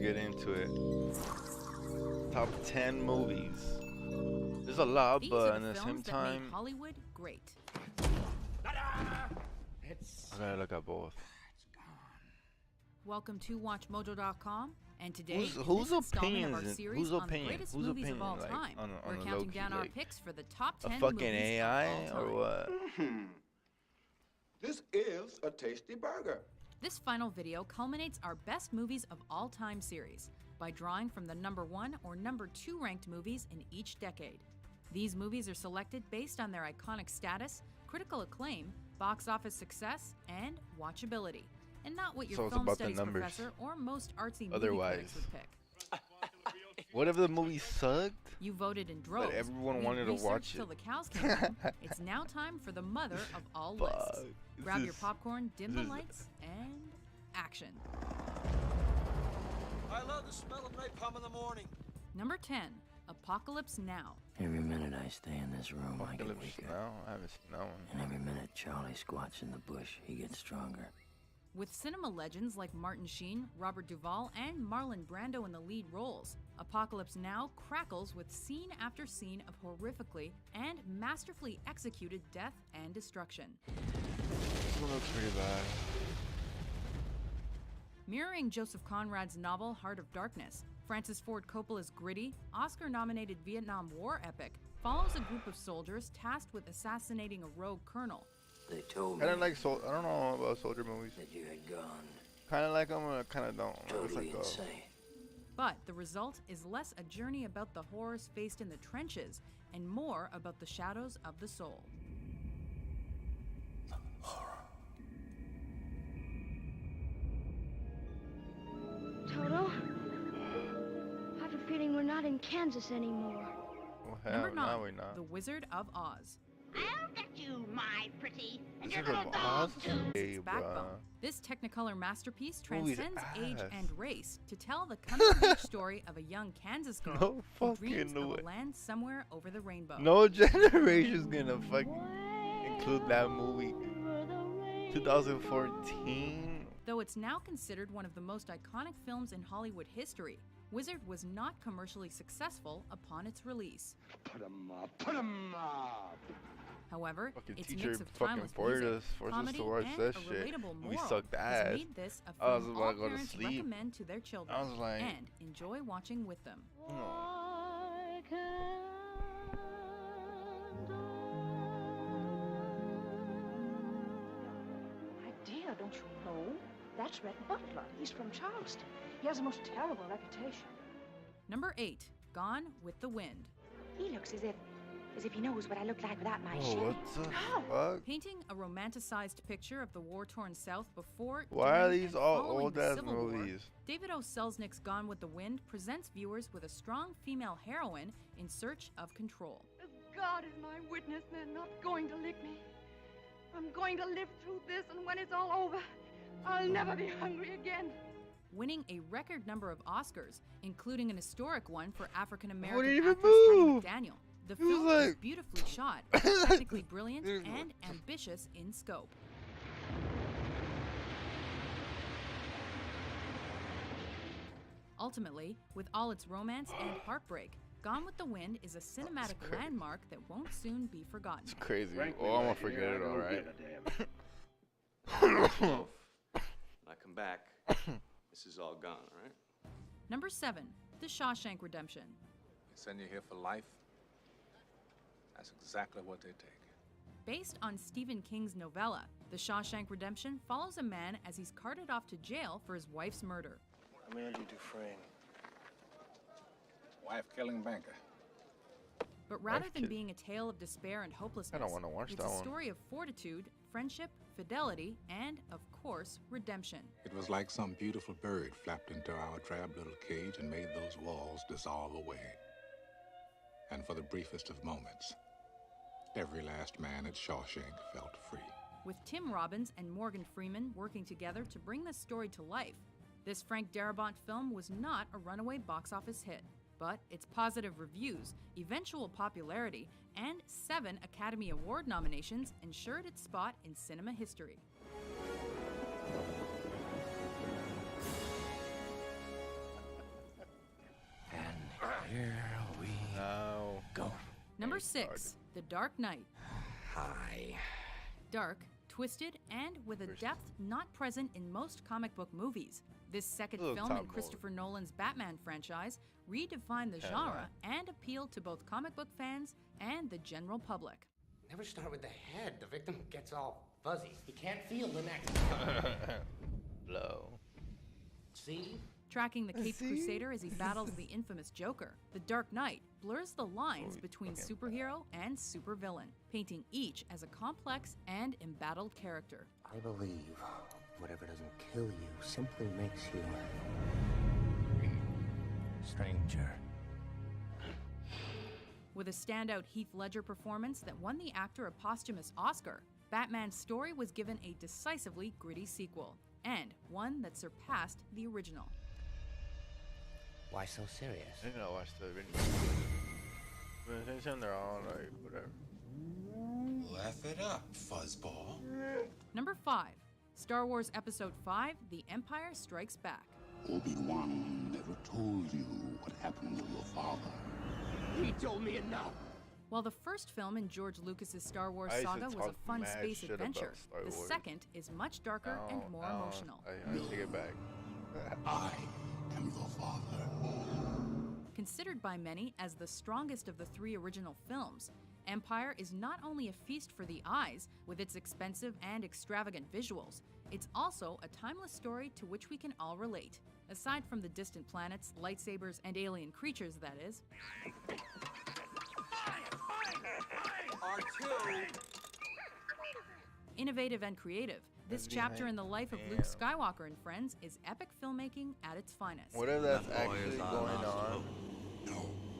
get into it. Top 10 movies. There's a lot, but at the same time, Hollywood great. I gotta look at both. Welcome to WatchMojo.com, and today whose opinion of our opinions? series Whose on the opinion? greatest Whose movies opinion? of all Like, time. on We're a counting low-key, down our like, picks for the top 10 a fucking movies AI of all time. or what? This is a tasty burger. This final video culminates our best movies of all time series by drawing from the number 1 or number 2 ranked movies in each decade. These movies are selected based on their iconic status, critical acclaim, box office success, and watchability, and not what your film studies professor or most artsy movie critics would pick. What if the movie sucked? You voted in droves. But everyone wanted to watch it. Till the cows came home. It's now time for the mother of all lists. Grab your popcorn, dim the lights, and action. I love the smell of napalm in the morning. Number 10, Apocalypse Now. Every minute I stay in this room, I get weaker. Now? I haven't seen that one. And every minute Charlie squats in the bush, he gets stronger. With cinema legends like Martin Sheen, Robert Duvall, and Marlon Brando in the lead roles, Apocalypse Now crackles with scene after scene of horrifically and masterfully executed death and destruction. This one looks pretty bad. Mirroring Joseph Conrad's novel Heart of Darkness, Francis Ford Coppola's gritty, Oscar-nominated Vietnam War epic follows a group of soldiers tasked with assassinating a rogue colonel. They told me. I don't know about soldier movies. That you had gone. Kind of like them, or kind of don't. Totally insane. But the result is less a journey about the horrors faced in the trenches and more about the shadows of the soul. Horror. Toto, I have a feeling we're not in Kansas anymore. Well, hell, Number 9, no, we're not. The Wizard of Oz. I'll get you, my pretty, and your Wizard little of dog, Oz? too. Hey, Backbone. This Technicolor masterpiece Movie's transcends age ass. and race to tell the coming-of-age story of a young Kansas girl No who dreams fucking of way. a land somewhere over the rainbow. No generation's gonna fucking include that movie. 2014. Though it's now considered one of the most iconic films in Hollywood history, Wizard was not commercially successful upon its release. Put 'em up, put 'em up. However, Fucking its teacher mix of fucking timeless forced music, us to comedy, watch and that a shit. relatable We moral sucked has ass. made this a I was film about all to go to parents sleep. recommend to their children I was like- and enjoy watching with them. My dear, don't you know? That's Red Butler. He's from Charleston. He has a most terrible reputation. Number 8, Gone with the Wind. He looks as if he knows what I look like without my Oh, shade. what the fuck? Painting a romanticized picture of the war-torn South before, Why are during, these and all following old the ass Civil War, movies? David O. Selznick's Gone with the Wind presents viewers with a strong female heroine in search of control. As God is my witness, they're not going to lick me. I'm going to live through this, and when it's all over, I'll never be hungry again. Winning a record number of Oscars, including an historic one for What African-American did he even actress Hattie move? McDaniel. The He was film is like- beautifully shot, technically brilliant, He was and ambitious in scope. Ultimately, with all its romance and heartbreak, Gone with the Wind is a cinematic landmark that won't soon be forgotten. It's crazy. Frankly, Oh, I'm gonna right forget here, it, I don't alright. give a damn. When I come back, this is all gone, all right? Number 7, The Shawshank Redemption. They send you here for life. That's exactly what they take. Based on Stephen King's novella, The Shawshank Redemption follows a man as he's carted off to jail for his wife's murder. I'm Andrew Dufresne. Wife-killing banker. But rather than Wife-kill- being a tale of despair and hopelessness, I don't wanna watch it's that a one. story of fortitude, friendship, fidelity, and, of course, redemption. It was like some beautiful bird flapped into our drab little cage and made those walls dissolve away. And for the briefest of moments, every last man at Shawshank felt free. With Tim Robbins and Morgan Freeman working together to bring this story to life, this Frank Darabont film was not a runaway box office hit, but its positive reviews, eventual popularity, and 7 Academy Award nominations ensured its spot in cinema history. Number 6, The Dark Knight. Hi. Dark, twisted, and with a depth not present in most comic book movies. This second film in Christopher Nolan's Batman franchise redefined the genre and appealed to both comic book fans and the general public. Never start with the head. The victim gets all fuzzy. He can't feel the neck. Blow. See? Tracking the Caped Crusader as he battles the infamous Joker, The Dark Knight blurs the lines between superhero and supervillain, painting each as a complex and embattled character. I believe whatever doesn't kill you simply makes you stranger. With a standout Heath Ledger performance that won the actor a posthumous Oscar, Batman's story was given a decisively gritty sequel, and one that surpassed the original. Why so serious? I didn't know watch the original. They're all like whatever. Laugh it up, fuzzball. Number 5, Star Wars Episode 5, The Empire Strikes Back. Obi-Wan never told you what happened to your father. He told me enough. While the first film in George Lucas's Star Wars saga was a fun space adventure, the second is much darker and more emotional. I take it back. I am your father. Considered by many as the strongest of the 3 original films, Empire is not only a feast for the eyes with its expensive and extravagant visuals, it's also a timeless story to which we can all relate. Aside from the distant planets, lightsabers, and alien creatures, that is. R2. Innovative and creative, this chapter in the life of Luke Skywalker and friends is epic filmmaking at its finest. Whatever that's actually going on,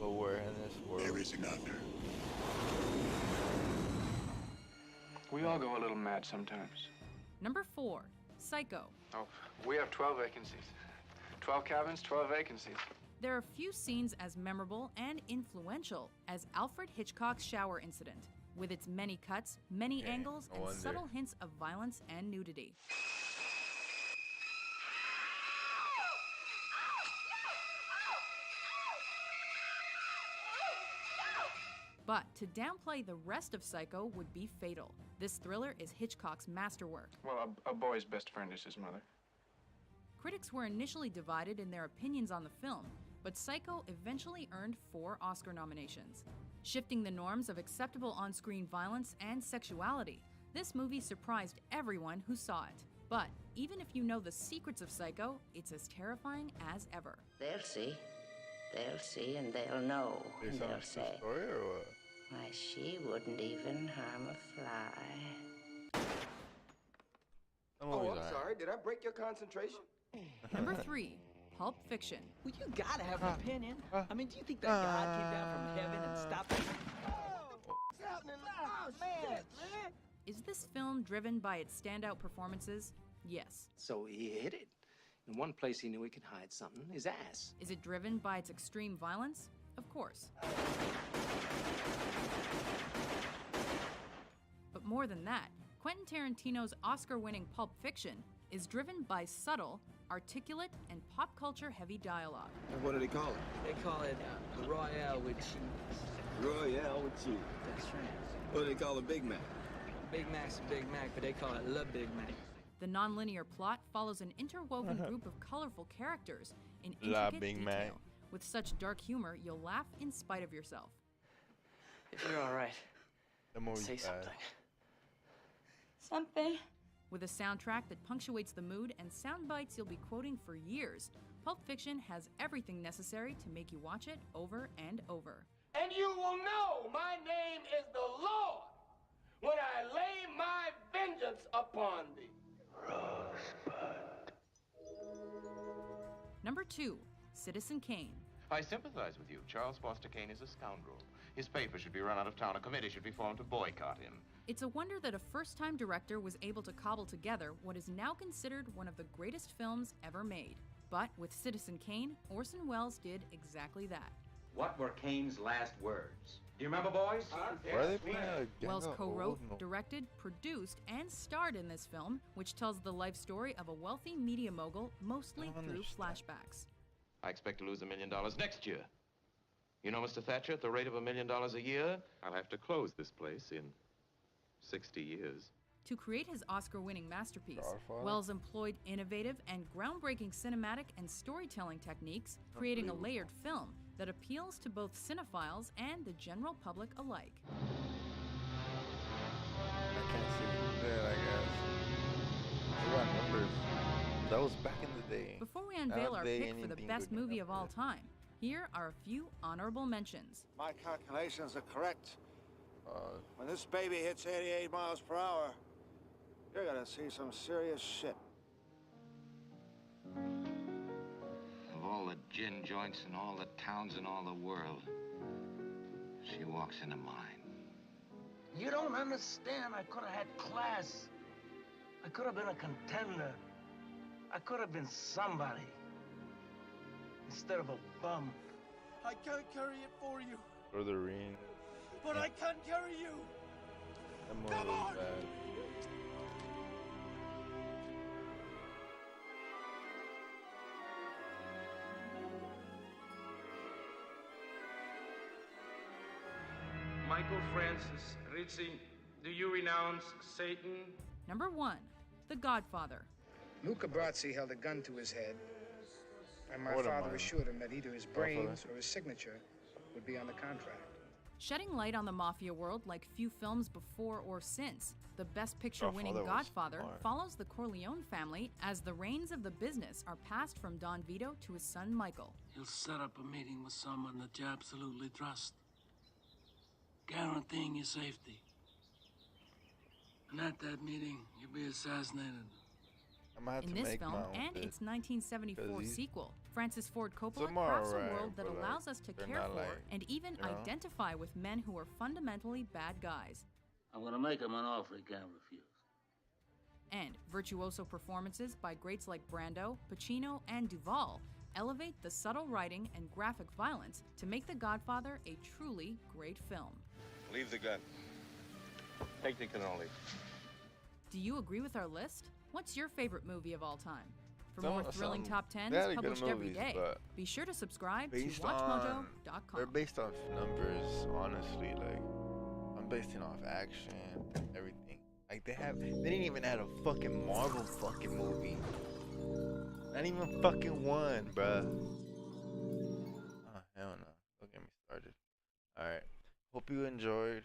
but we're in this world. There is another. We all go a little mad sometimes. Number 4, Psycho. Oh, we have 12 vacancies. 12 cabins, 12 vacancies. There are few scenes as memorable and influential as Alfred Hitchcock's shower incident, with its many cuts, many angles, and subtle hints of violence and nudity. But to downplay the rest of Psycho would be fatal. This thriller is Hitchcock's masterwork. Well, a boy's best friend is his mother. Critics were initially divided in their opinions on the film, but Psycho eventually earned 4 Oscar nominations. Shifting the norms of acceptable on-screen violence and sexuality, this movie surprised everyone who saw it. But even if you know the secrets of Psycho, it's as terrifying as ever. They'll see. They'll see and they'll know. And they'll say, story or what? why, she wouldn't even harm a fly. Oh, I'm sorry. Did I break your concentration? Number 3, Pulp Fiction. Well, you gotta have an opinion. I mean, do you think that God came down from heaven and stopped it? What's happening? Oh, man. Is this film driven by its standout performances? Yes. So he hid it. In one place he knew he could hide something, his ass. Is it driven by its extreme violence? Of course. But more than that, Quentin Tarantino's Oscar-winning Pulp Fiction is driven by subtle, articulate, and pop culture-heavy dialogue. And what do they call it? They call it the Royale with cheese. Royale with cheese. That's right. What do they call a Big Mac? Big Mac's a Big Mac, but they call it Le Big Mac. The nonlinear plot follows an interwoven group of colorful characters in intricate detail. With such dark humor, you'll laugh in spite of yourself. If you're all right, say something. Something. With a soundtrack that punctuates the mood and sound bites you'll be quoting for years, Pulp Fiction has everything necessary to make you watch it over and over. And you will know my name is the Lord when I lay my vengeance upon thee. Rosebud. Number 2, Citizen Kane. I sympathize with you. Charles Foster Kane is a scoundrel. His paper should be run out of town. A committee should be formed to boycott him. It's a wonder that a first-time director was able to cobble together what is now considered one of the greatest films ever made. But with Citizen Kane, Orson Welles did exactly that. What were Kane's last words? Do you remember, boys? Welles co-wrote, directed, produced, and starred in this film, which tells the life story of a wealthy media mogul, mostly through flashbacks. I expect to lose $1 million next year. You know, Mr. Thatcher, at the rate of $1 million a year, I'll have to close this place in 60 years. To create his Oscar-winning masterpiece, Godfather? Wells employed innovative and groundbreaking cinematic and storytelling techniques, creating a layered film that appeals to both cinephiles and the general public alike. I can't see that, I guess. It's about numbers. That was back in the day. Before we unveil our pick for the best movie of all time, here are a few honorable mentions. My calculations are correct. When this baby hits 88 miles per hour, you're gonna see some serious shit. Of all the gin joints in all the towns in all the world, she walks into mine. You don't understand. I could have had class. I could have been a contender. I could have been somebody. Instead of a bum. I can't carry it for you. Lord of the Rings. But I can't carry you. That movie was bad. Michael Francis Rizzi, do you renounce Satan? Number 1, The Godfather. Luca Brazzi held a gun to his head, and my What am father I? assured him that either his brains or his signature would be on the contract. Shedding light on the mafia world like few films before or since, the Best Picture-winning Godfather was Godfather smart. follows the Corleone family as the reins of the business are passed from Don Vito to his son Michael. You'll set up a meeting with someone that you absolutely trust, guaranteeing your safety. And at that meeting, you'll be assassinated. I'm gonna have In to this make film my own and pick. its 1974 'Cause these- sequel, Francis Ford Coppola Some are crafts a alright, world that but, like, allows us to they're care not, for like, and even you know? identify with men who are fundamentally bad guys. I'm gonna make him an offer he can't refuse. And virtuoso performances by greats like Brando, Pacino, and Duvall elevate the subtle writing and graphic violence to make The Godfather a truly great film. Leave the gun. Take the cannoli. Do you agree with our list? What's your favorite movie of all time? For Some- more thrilling some top 10s very good published every movies, day, but be sure to subscribe to based on, they're WatchMojo.com. based off numbers, honestly. Like, I'm basing off action, everything. Like, they didn't even add a fucking Marvel fucking movie. Not even fucking one, bruh. Oh, hell no. Don't get me started. Alright. Hope you enjoyed.